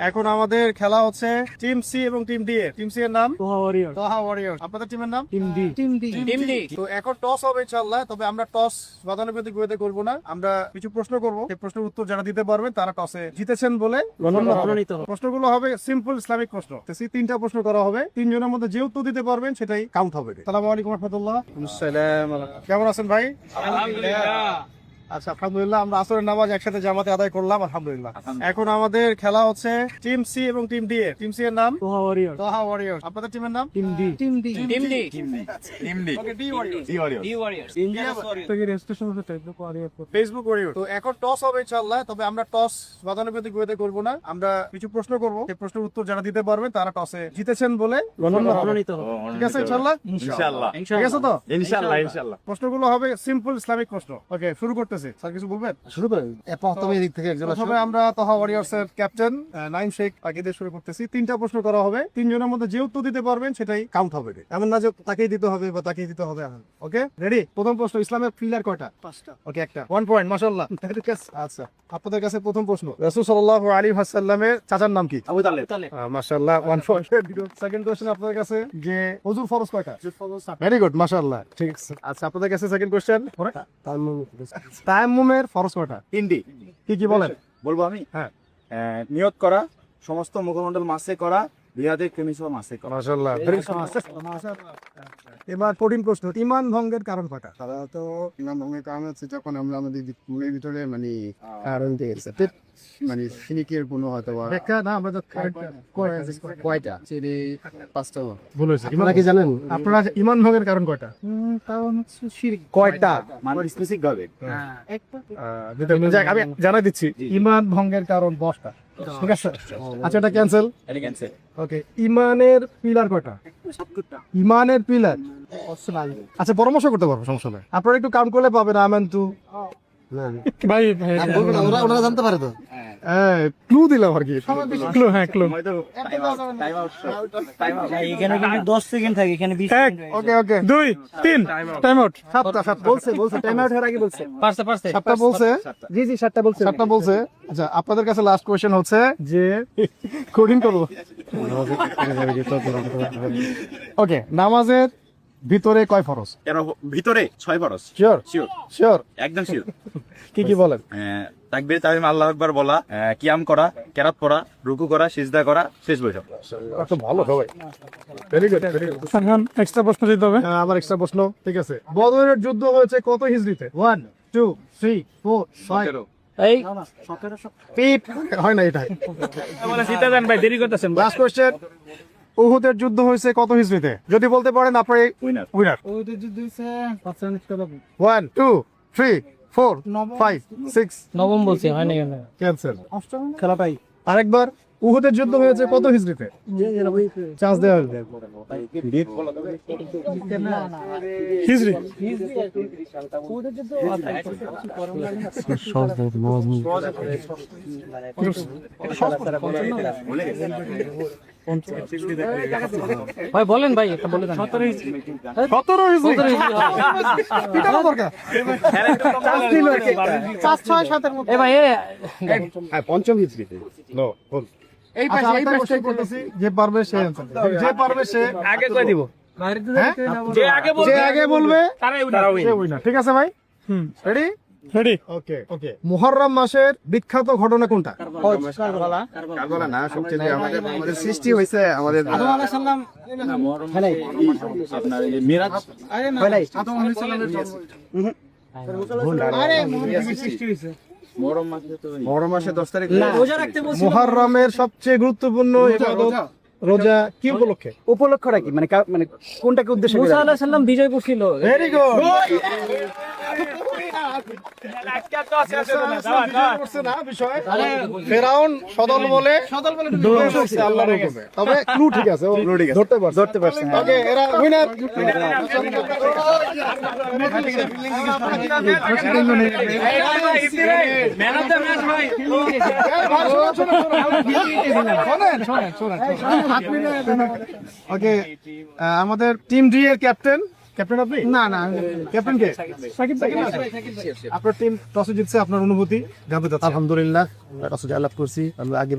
এখন আমাদের খেলা হচ্ছে টিম সি এবং টিম ডি এর। টিম সি এর নাম তোহা ওয়ারিয়র। আপনাদের টিমের নাম টিম ডি। তো এখন টস হবে ইনশাআল্লাহ, তবে আমরা টস গতানুগতিক ওয়েতে করব না। আমরা কিছু প্রশ্ন করব, সেই প্রশ্নের উত্তর যারা দিতে পারবে তারা টসে জিতেছেন বলে মনোনীত হবে। প্রশ্নগুলো হবে সিম্পল ইসলামিক প্রশ্ন। তিনটা প্রশ্ন করা হবে, তিনজনের মধ্যে যে উত্তর দিতে পারবেন সেটাই কাউন্ট হবে। আসসালামু আলাইকুম রাহমাতুল্লাহ। কেমন আছেন ভাই? আচ্ছা, আলহামদুলিল্লাহ। আমরা আসরের নামাজ একসাথে জামাতে আদায় করলাম, আলহামদুলিল্লাহ। এখন আমাদের খেলা হচ্ছে টিম সি এবং টিম ডি এর। টিম সি এর নাম তোহা ওয়ারিয়র। আপনাদের টিমের নাম team D. Okay, D warrior. Facebook warrior. তো এখন টস হবে ইনশাআল্লাহ, তবে আমরা টস গতানুগতিক ওয়েতে করব না। আমরা কিছু প্রশ্ন করব, সেই প্রশ্নের উত্তর যারা দিতে পারবে তারা টসে জিতেছেন বলে মনোনীত হবে। ঠিক আছে ইনশাআল্লাহ? ঠিক আছে তো? ইনশাআল্লাহ। প্রশ্নগুলো হবে সিম্পল ইসলামিক প্রশ্ন। ওকে, শুরু করতেছি। স্যার কিছু বলবেন? শুরু করেন। প্রথমে দিক থেকে একজন আসবে। আমরা তোহা ওয়ারিয়র্স এর ক্যাপ্টেন নাইম শেখ তাকে দিয়ে শুরু করতেছি। তিনটা প্রশ্ন করা হবে, তিনজনের মধ্যে যে উত্তর দিতে পারবেন সেটাই কাউন্ট হবে। এমন না যে তাকেই দিতে হবে বা তাকেই দিতে হবে। ওকে, রেডি? প্রথম প্রশ্ন, ইসলামের পিলার কয়টা? 5টা। ওকে, একটা 1 পয়েন্ট, মাশাআল্লাহ। আচ্ছা, আপনাদের কাছে প্রথম প্রশ্ন, রাসূল সাল্লাল্লাহু আলাইহি ওয়াসাল্লামের চাচার নাম কি? আবু তালেব। মাশাআল্লাহ, 1 পয়েন্ট। সেকেন্ড কোশ্চেন আপনাদের কাছে, যে ওযুর ফরজ কয়টা? ভেরি গুড, মাশাআল্লাহ, ঠিক আছে। আচ্ছা, আপনাদের কাছে সেকেন্ড কোশ্চেন, তায়াম্মুমের ফরজ কয়টা? 3টি। কি বলেন? বলবো আমি? হ্যাঁ। নিয়ত করা, সমস্ত মুখমণ্ডল মাসে করা, বিয়াদের ক্রিমিসহ মাসে করা। মাশাআল্লাহ, এবার কঠিন প্রশ্ন, ঈমান ভঙ্গের কারণ কয়টা? সাধারণত ইমাম ভঙ্গের কারণ হচ্ছে যখন আমরা আমাদের মনের ভিতরে কারণ দিয়ে গেছে সিনিকের কোনো হয়তো বা ব্যাখ্যা না, আমরা তো কয়টা সেটি 5টা ভুল হয়েছে। আপনারা কি জানেন আপনারা ঈমান ভঙ্গের কারণ কয়টা? কারণ হচ্ছে শিরক। কয়টা? মানে স্পেসিফিক ভাবে যাক, আমি জানাই দিচ্ছি, ঈমান ভঙ্গের কারণ 10টা। ঠিক আছে, আচ্ছা, এটা ক্যান্সেল। ওকে, ঈমানের পিলার কয়টা? ঈমানের পিলার, আচ্ছা, পরামর্শ করতে পারবো, সমস্যা নাই। আপনারা একটু কাউন্ট করলে পাবেন। আমানতু ভাই ওনারা জানতে পারে তো। ক্লু দিলাম আর কি। ক্লু, হ্যাঁ, ক্লু। এখানে কিন্তু 10 সেকেন্ড থাকে, এখানে 20 এক, ওকে ওকে, 2 3 টাইম আউট। 7টা বলছে টাইম আউট হওয়ার আগে বলছে। পারছে 7টা বলছে। জি 7টা বলছে। 7টা বলছে। আচ্ছা, আপনাদের কাছে লাস্ট কোশ্চেন হচ্ছে যে কঠিন করবো। ওকে, নামাজের ভিতরে কয় ফরজ? এর ভিতরে 6 ফরজ। শিওর? শিওর, একদম শিওর। কি বলেন? তাকবীর তাহমিদ আল্লাহু আকবার বলা, কিয়াম করা, কেরাত পড়া, রুকু করা, সিজদা করা, শেষ বৈঠক। তো ভালো সবাই, ভেরি গুড, ভেরি গুড। এখন এক্সট্রা প্রশ্ন দিতে হবে। আবার এক্সট্রা প্রশ্ন, ঠিক আছে। বদরের যুদ্ধ হয়েছে কত হিজরিতে? 1 2 3 4 5 এই পিপ হয় না এটা। বলে সীতা জান ভাই, দেরি করতেছেন। লাস্ট কোশ্চেন, উহুদের যুদ্ধ হয়েছে কত হিজরিতে? যদি বলতে পারেন আপনি উইনার। ওদের যুদ্ধ হইছে 1 2 3 4 5 6 নবম বলছি, হয় না কেন? ক্যান্সেল। খেলাটাই আরেকবার, উহুদের যুদ্ধ হয়েছে কত হিজরিতে? চান্স দেওয়া হবে। হিজরি। ভাই বলেন ভাই, একটা বলে দেন। 17 হিজরি। এটা না দরকার। চান্স দিল আর কি। 4 6 7 এর মধ্যে। এ ভাই, হ্যাঁ পঞ্চম হিজরিতে। নো, ভুল। এই পাশে করতেছি, যে পারবে সে आंसर দেবে। যে পারবে সে আগে কই দিব? হ্যাঁ? যে আগে বলবে তারাই সে উইনার। ঠিক আছে ভাই? রেডি? রেডি, ওকে ওকে। মুহররম মাসের বিখ্যাত ঘটনা কোনটা? কারবালা না, সবচেয়ে আমাদের সৃষ্টি হয়েছে আমাদের আপনার এই মিরাজ মহরম মাসে 10 তারিখ। রোজা রাখতে বলছি। মুহররমের সবচেয়ে গুরুত্বপূর্ণ ইবাদত রোজা কি উপলক্ষে? উপলক্ষটা কি, মানে কোনটাকে উদ্দেশ্য করে? মুসা আলাইহিস সালাম বিজয় করছিল। Very good. ফেরাউন সদল বলে দৌড়ে এসেছে আল্লাহর হুকুমে। তবে ক্লু ঠিক আছে, ও ধরতে পারছে। ওকে, এরা উইনার। ওকে, আমাদের টিম ডি এর ক্যাপ্টেন আপনি? না, ক্যাপ্টেন কে? সাকিব। আপনার টিম টসে জিতছে, আপনার অনুভূতি? আলহামদুলিল্লাহ টসে জয়লাভ করছি। আমরা আগে